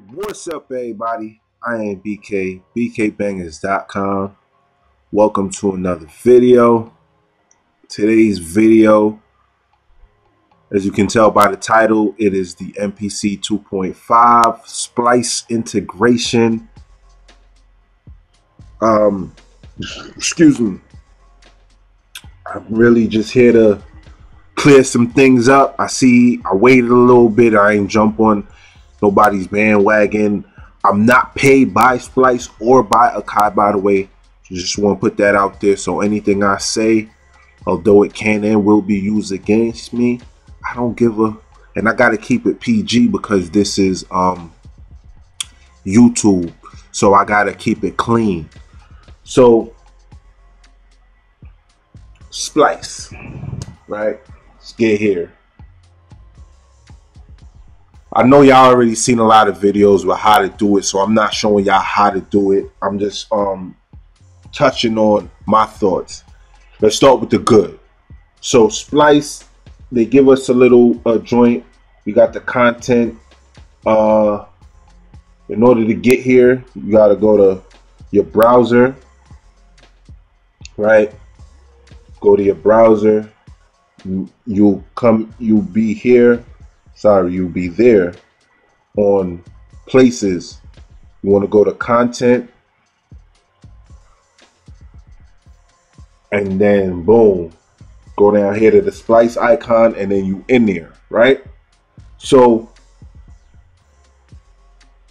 What's up, everybody? I am BK, bkbangatv.com. Welcome to another video. Today's video, as you can tell by the title, it is the MPC 2.5 Splice Integration. Excuse me. I'm really just here to clear some things up. I waited a little bit. I ain't jump on nobody's bandwagon. I'm not paid by Splice or by Akai, by the way. Just want to put that out there. So anything I say, although it can and will be used against me, I don't give a, and I got to keep it PG because this is YouTube. So I got to keep it clean. So Splice, right? Let's get here. I know y'all already seen a lot of videos with how to do it, so I'm not showing y'all how to do it. I'm just touching on my thoughts. Let's start with the good. So Splice, they give us a little joint. We got the content. In order to get here, you gotta go to your browser, right? Go to your browser. You'll be here. Sorry, you'll be there on places. You want to go to content, and then boom, go down here to the Splice icon, and then you in there, right? So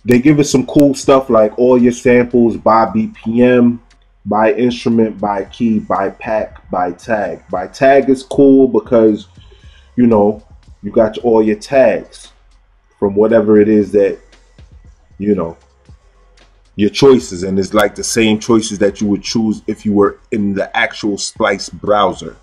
they give us some cool stuff like all your samples by BPM, by instrument, by key, by pack, by tag. By tag is cool because, you know, you got all your tags from whatever it is that, you know, your choices, and it's like the same choices that you would choose if you were in the actual Splice browser.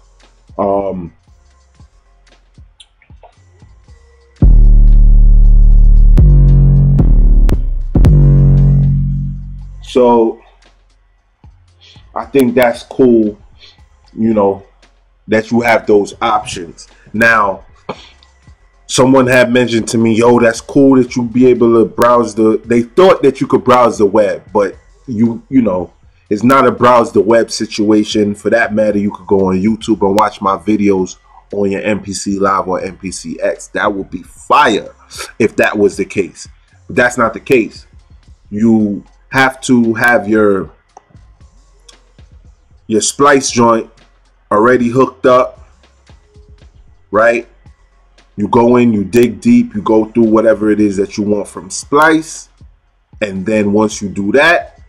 So I think that's cool, you know, that you have those options. Now, someone had mentioned to me, yo, that's cool that you be able to browse they thought that you could browse the web, but you know, it's not a browse the web situation. For that matter, you could go on YouTube and watch my videos on your MPC Live or MPC X. That would be fire if that was the case. But that's not the case. You have to have your Splice joint already hooked up, right? You go in, you dig deep, you go through whatever it is that you want from Splice, and then once you do that,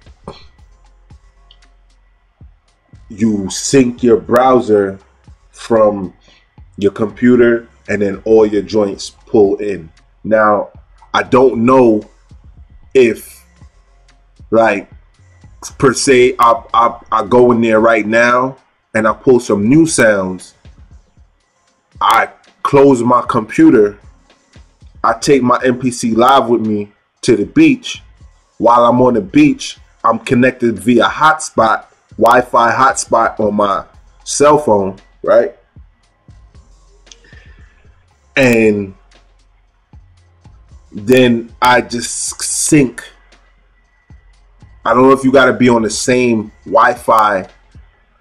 you sync your browser from your computer, and then all your joints pull in. Now, I don't know if, like, per se, I go in there right now and I pull some new sounds. I close my computer, I take my MPC Live with me to the beach. While I'm on the beach, I'm connected via hotspot, Wi-Fi hotspot on my cell phone, right? And then I just sync. I don't know if you got to be on the same Wi-Fi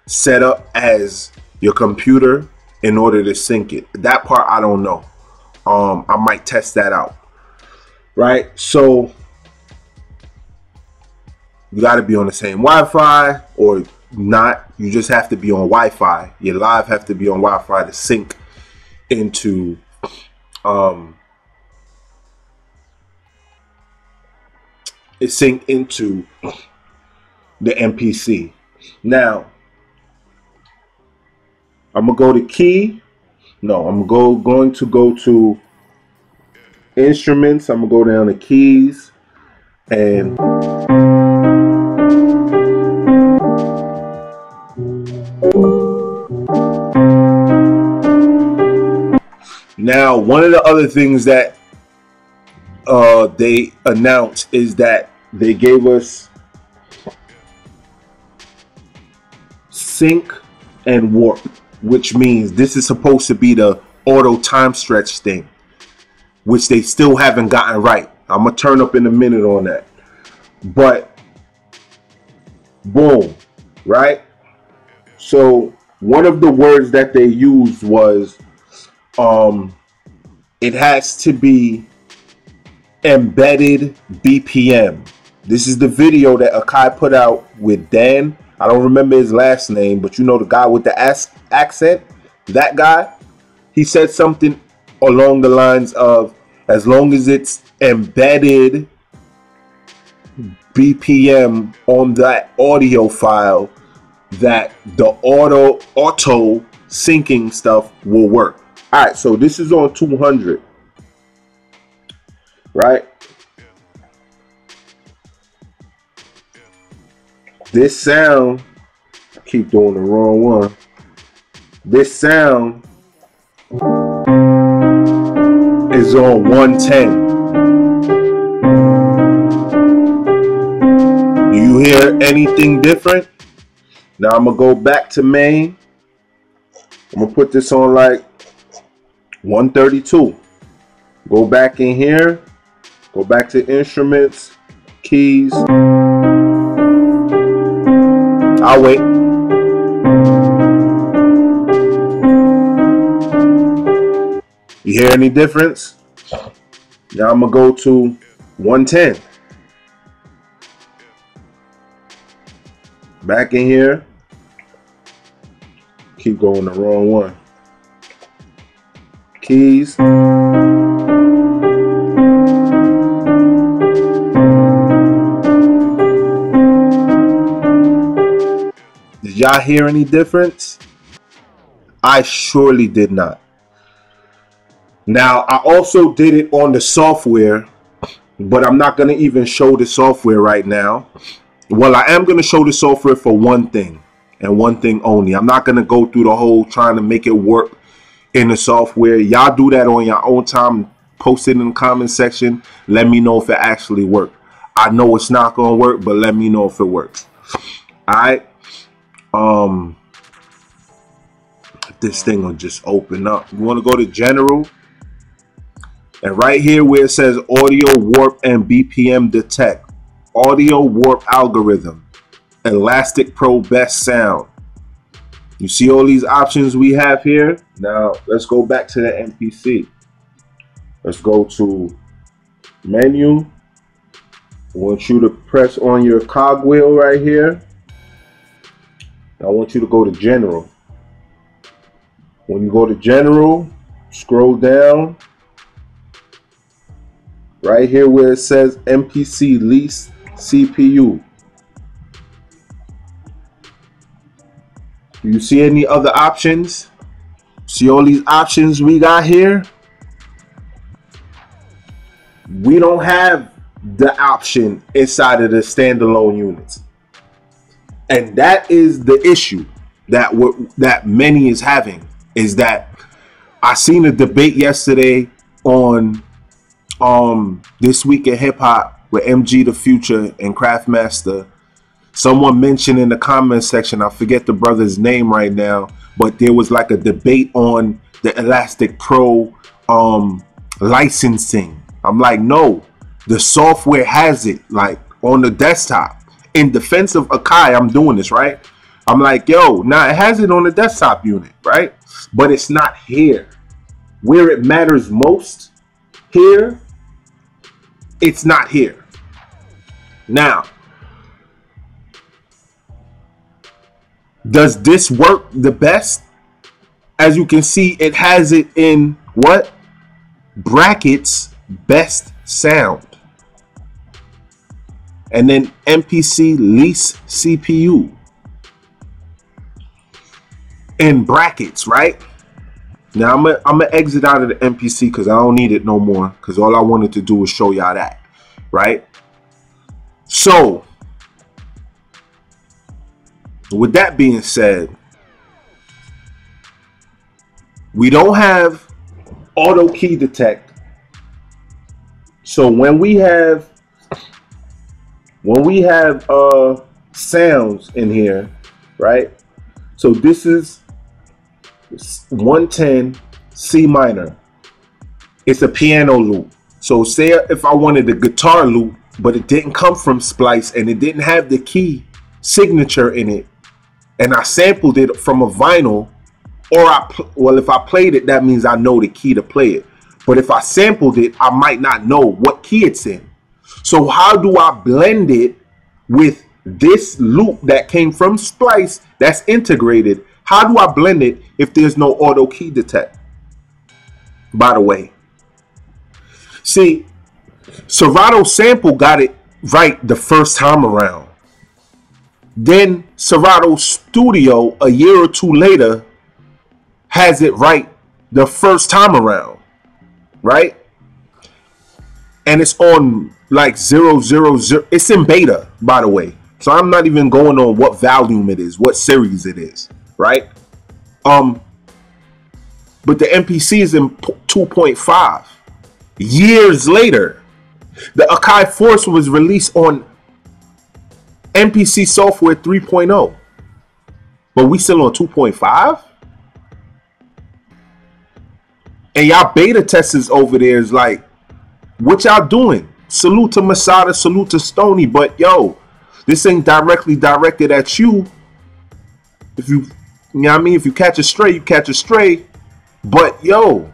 setup as your computer in order to sync it. That part I don't know. I might test that out, right? So you got to be on the same Wi-Fi, or not. You just have to be on Wi-Fi. Your live have to be on Wi-Fi to sync into the MPC. Now I'm gonna go to key. No, I'm going to go to instruments. I'm gonna go down to keys, and now one of the other things that they announced is that they gave us sync and warp, which means this is supposed to be the auto time stretch thing, which they still haven't gotten right. I'm gonna turn up in a minute on that. But boom, right? So one of the words that they used was it has to be embedded BPM. This is the video that Akai put out with Dan. I don't remember his last name, but you know the guy with the accent, that guy. He said something along the lines of, as long as it's embedded BPM on that audio file, that the auto syncing stuff will work. All right, so this is on 200, right? This sound, I keep doing the wrong one. This sound is on 110. Do you hear anything different? Now I'm gonna go back to main. I'm gonna put this on like 132. Go back in here. Go back to instruments, keys. I'll wait. You hear any difference? Now I'm gonna go to 110. Back in here. Keep going the wrong one. Keys. Did y'all hear any difference? I surely did not. Now, I also did it on the software, but I'm not going to even show the software right now. Well, I am going to show the software for one thing and one thing only. I'm not going to go through the whole trying to make it work in the software. Y'all do that on your own time. Post it in the comment section. Let me know if it actually worked. I know it's not going to work, but let me know if it works. All right. This thing will just open up. You want to go to general, and right here where it says audio warp and BPM detect, audio warp algorithm, elastic pro best sound. You see all these options we have here. Now let's go back to the MPC. Let's go to menu. I want you to press on your cogwheel right here. I want you to go to general. When you go to general, scroll down. Right here where it says MPC lease CPU. Do you see any other options? See all these options we got here? We don't have the option inside of the standalone units. And that is the issue that many is having, is that I seen a debate yesterday on This Week in Hip Hop with MG the Future and Craftmaster. Someone mentioned in the comment section, I forget the brother's name right now, but there was like a debate on the Elastic Pro licensing. I'm like, no, the software has it, like on the desktop. In defense of Akai, I'm doing this, right? I'm like, yo, now it has it on the desktop unit, right? But it's not here. Where it matters most, here, it's not here. Now, does this work the best? As you can see, it has it in what? Brackets, best sound. And then MPC lease CPU. In brackets, right? Now I'm gonna exit out of the MPC because I don't need it no more, because all I wanted to do was show y'all that, right? So with that being said, we don't have auto key detect. So when we have sounds in here, right? So this is 110 C minor. It's a piano loop. So say if I wanted a guitar loop, but it didn't come from Splice and it didn't have the key signature in it, and I sampled it from a vinyl, or if I played it, that means I know the key to play it. But if I sampled it, I might not know what key it's in. So how do I blend it with this loop that came from Splice that's integrated? How do I blend it if there's no auto key detect? By the way, see, Serato Sample got it right the first time around. Then Serato Studio, a year or two later, has it right the first time around, right? And it's on like 000. It's in beta, by the way. So I'm not even going on what volume it is, what series it is, right? But the MPC is in 2.5. Years later, the Akai Force was released on MPC software 3.0. But we still on 2.5? And y'all beta testers over there is like, what y'all doing? Salute to Masada, salute to Stony, but yo, this ain't directly directed at you. If you know what I mean? If you catch a stray, you catch a stray. But yo,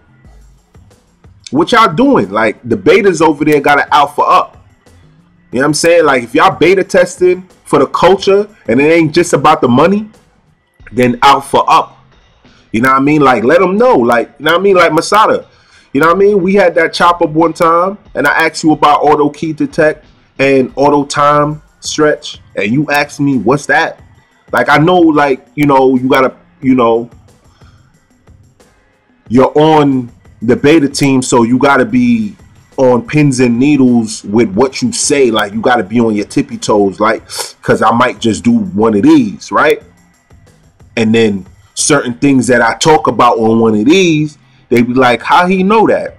what y'all doing? Like, the betas over there got an alpha up. You know what I'm saying? Like, if y'all beta testing for the culture and it ain't just about the money, then alpha up. You know what I mean? Like, let them know. Like, you know what I mean? Like Masada. You know what I mean? We had that chop up one time, and I asked you about auto key detect and auto time stretch, and you asked me, what's that? Like, I know, like, you know, you gotta, you know, you're on the beta team, so you gotta be on pins and needles with what you say. Like, you gotta be on your tippy toes, like, because I might just do one of these, right? And then certain things that I talk about on one of these, they be like, how he know that?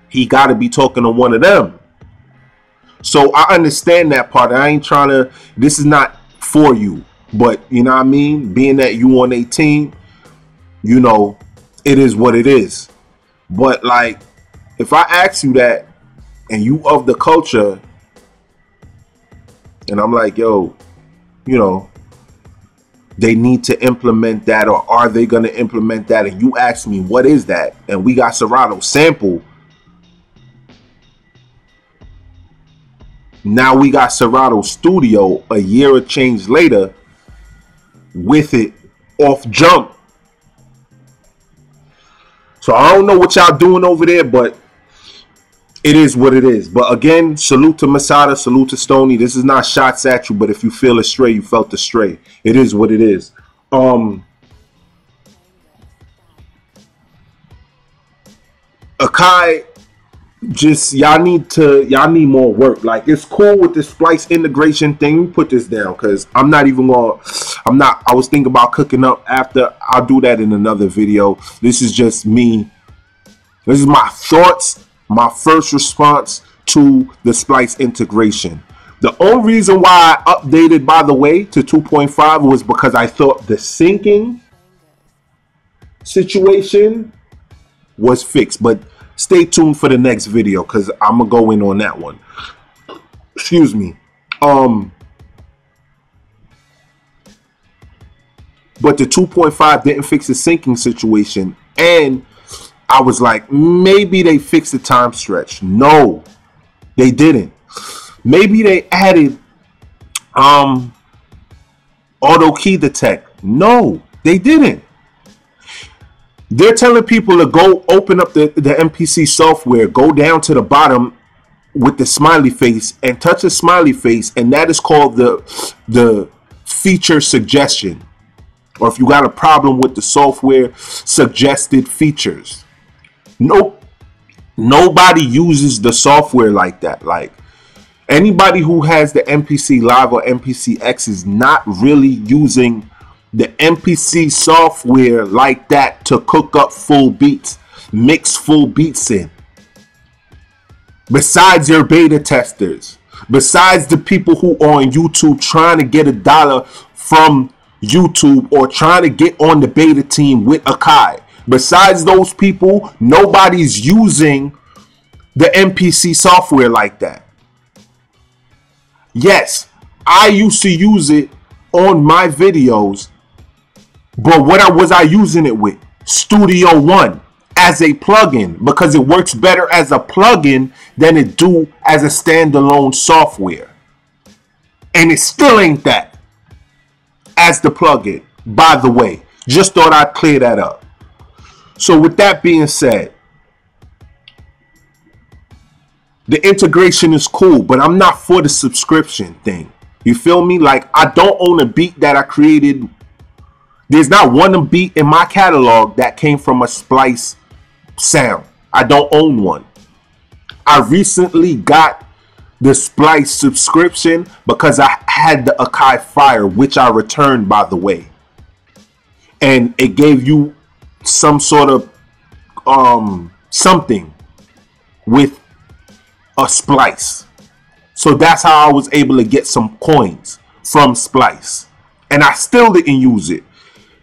He got to be talking to one of them. So I understand that part. I ain't trying to, this is not for you. But, you know what I mean? Being that you on a team, you know, it is what it is. But, like, if I ask you that and you of the culture, and I'm like, yo, you know, they need to implement that, or are they going to implement that? And you ask me, what is that? And we got Serato Sample. Now we got Serato Studio a year or change later with it off jump. So I don't know what y'all doing over there, but it is what it is. But again, salute to Masada, salute to Stony. This is not shots at you, but if you feel astray, you felt astray. It is what it is. Akai, just y'all need more work. Like, it's cool with this Splice integration thing. Put this down, because I was thinking about cooking up after. I'll do that in another video. This is just me. This is my thoughts. My first response to the Splice integration. The only reason why I updated, by the way, to 2.5 was because I thought the syncing situation was fixed. But stay tuned for the next video, because I'm going to go in on that one. Excuse me. But the 2.5 didn't fix the syncing situation. And I was like, maybe they fixed the time stretch. No, they didn't. Maybe they added auto key detect. No, they didn't. They're telling people to go open up the MPC software, go down to the bottom with the smiley face and touch a smiley face, and that is called the feature suggestion. Or if you got a problem with the software suggested features. Nope. Nobody uses the software like that. Like, anybody who has the MPC Live or MPC X is not really using the MPC software like that to cook up full beats, mix full beats in. Besides your beta testers, besides the people who are on YouTube trying to get $1 from YouTube or trying to get on the beta team with Akai. Besides those people, nobody's using the MPC software like that. Yes, I used to use it on my videos, but what was I using it with? Studio One as a plugin, because it works better as a plugin than it do as a standalone software. And it still ain't that as the plugin, by the way. Just thought I'd clear that up. So with that being said, the integration is cool, but I'm not for the subscription thing. You feel me? Like, I don't own a beat that I created. There's not one beat in my catalog that came from a Splice sound. I don't own one. I recently got the Splice subscription because I had the Akai Fire, which I returned, by the way. And it gave you some sort of something with a Splice. So that's how I was able to get some coins from Splice. And I still didn't use it.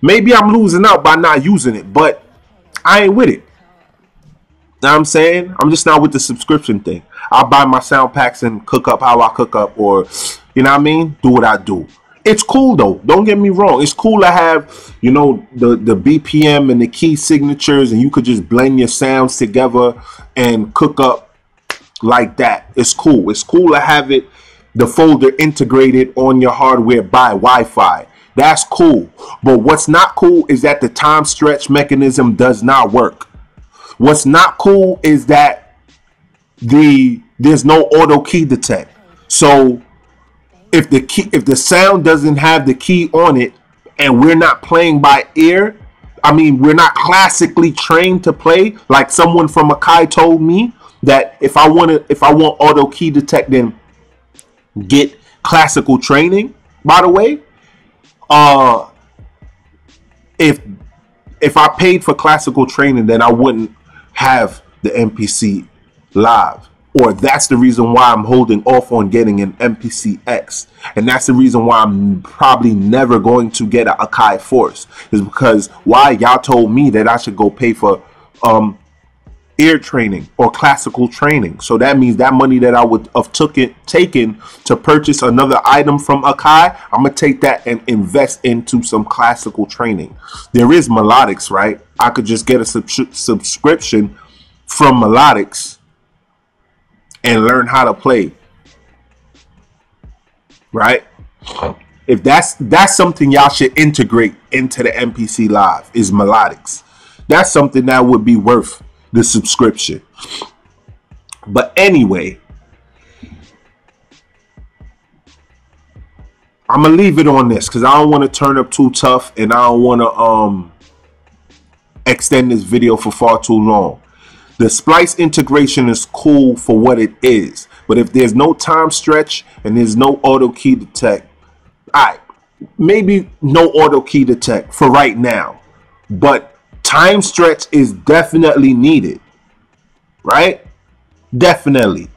Maybe I'm losing out by not using it, but I ain't with it. Know what I'm saying? I'm just not with the subscription thing. I'll buy my sound packs and cook up how I cook up, or, you know what I mean? Do what I do. It's cool though. Don't get me wrong. It's cool to have, you know, the BPM and the key signatures, and you could just blend your sounds together and cook up like that. It's cool. It's cool to have it, the folder integrated on your hardware by Wi-Fi. That's cool. But what's not cool is that the time stretch mechanism does not work. What's not cool is that there's no auto key detect. So if the sound doesn't have the key on it, and we're not playing by ear, I mean, we're not classically trained to play, like someone from Akai told me that if I want auto key detect, then get classical training. By the way, if I paid for classical training, then I wouldn't have the MPC live. Or that's the reason why I'm holding off on getting an MPC X. And that's the reason why I'm probably never going to get an Akai Force. Is because why y'all told me that I should go pay for ear training or classical training. So that means that money that I would have taken to purchase another item from Akai, I'm going to take that and invest into some classical training. There is Melodics, right? I could just get a subscription from Melodics and learn how to play, right? If that's something y'all should integrate into the MPC Live, is Melodics. That's something that would be worth the subscription. But anyway, I'm gonna leave it on this because I don't want to turn up too tough, and I don't want to extend this video for far too long. The Splice integration is cool for what it is, but if there's no time stretch and there's no auto key detect, alright, maybe no auto key detect for right now, but time stretch is definitely needed, right? Definitely,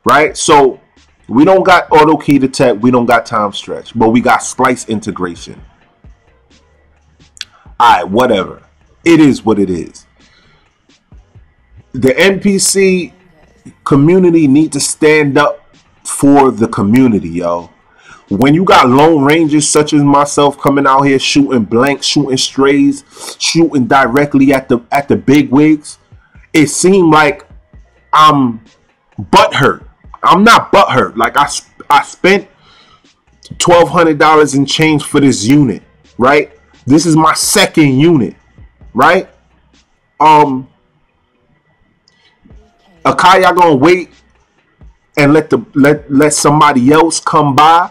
right? So we don't got auto key detect, we don't got time stretch, but we got Splice integration. Alright, whatever. It is what it is. The MPC community need to stand up for the community, yo. When you got lone rangers such as myself coming out here shooting blanks, shooting strays, shooting directly at the big wigs, it seemed like I'm butthurt. I'm not butthurt. Like I spent $1,200 and change for this unit, right? This is my second unit, right? Akai, y'all gonna wait and let somebody else come by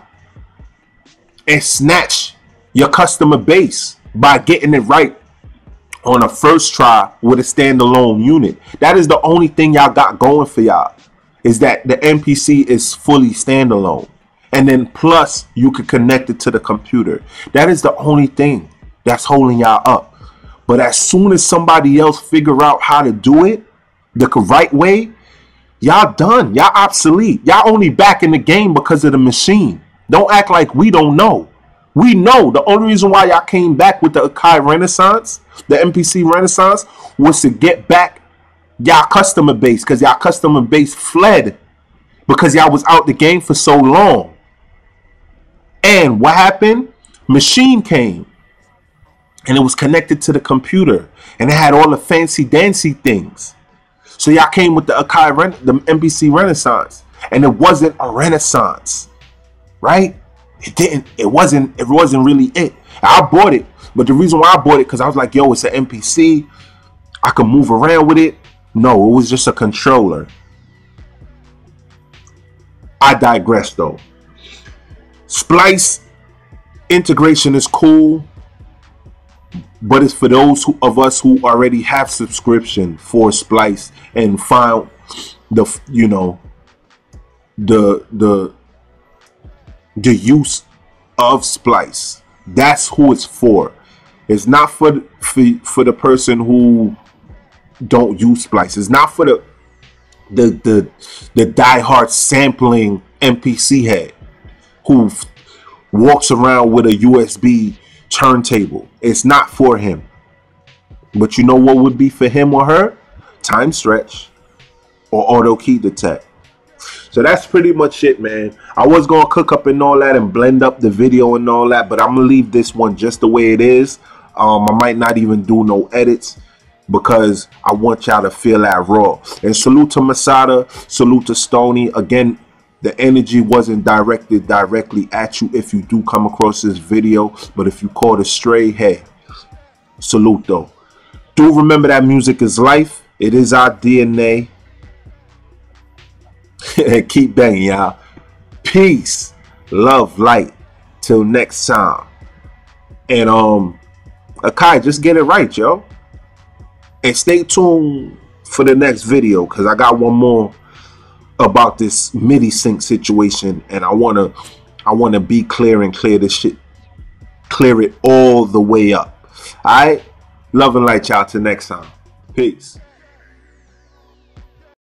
and snatch your customer base by getting it right on a first try with a standalone unit. That is the only thing y'all got going for y'all, is that the MPC is fully standalone, and then plus you could connect it to the computer. That is the only thing that's holding y'all up. But as soon as somebody else figure out how to do it the right way, y'all done. Y'all obsolete. Y'all only back in the game because of the machine. Don't act like we don't know. We know. The only reason why y'all came back with the Akai Renaissance, the MPC Renaissance, was to get back y'all customer base, because y'all customer base fled because y'all was out the game for so long. And what happened? Machine came, and it was connected to the computer, and it had all the fancy dancy things. So y'all came with the Akai, the MPC Renaissance, and it wasn't a Renaissance, right? It wasn't really it. I bought it, but the reason why I bought it, because I was like, yo, it's an MPC, I can move around with it. No, it was just a controller. I digress though. Splice Integration is cool, but it's for those of us who already have subscription for Splice and found the the use of Splice. That's who it's for. It's not for the person who don't use Splice. It's not for the diehard sampling MPC head who walks around with a USB turntable. It's not for him. But you know what would be for him or her? Time stretch or auto key detect. So that's pretty much it, man. I was gonna cook up and all that and blend up the video and all that, but I'm gonna leave this one just the way it is. I might not even do no edits because I want y'all to feel that raw. And salute to Masada, salute to Stony. Again, the energy wasn't directed directly at you if you do come across this video, but if you caught a stray, hey, salute though. Do remember that music is life. It is our DNA. Keep banging, y'all. Peace, love, light. Till next time. And Akai, just get it right, yo. And stay tuned for the next video, because I got one more about this MIDI sync situation, and I wanna be clear and clear this shit, clear it all the way up. Alright? Love and light, y'all. Till next time. Peace.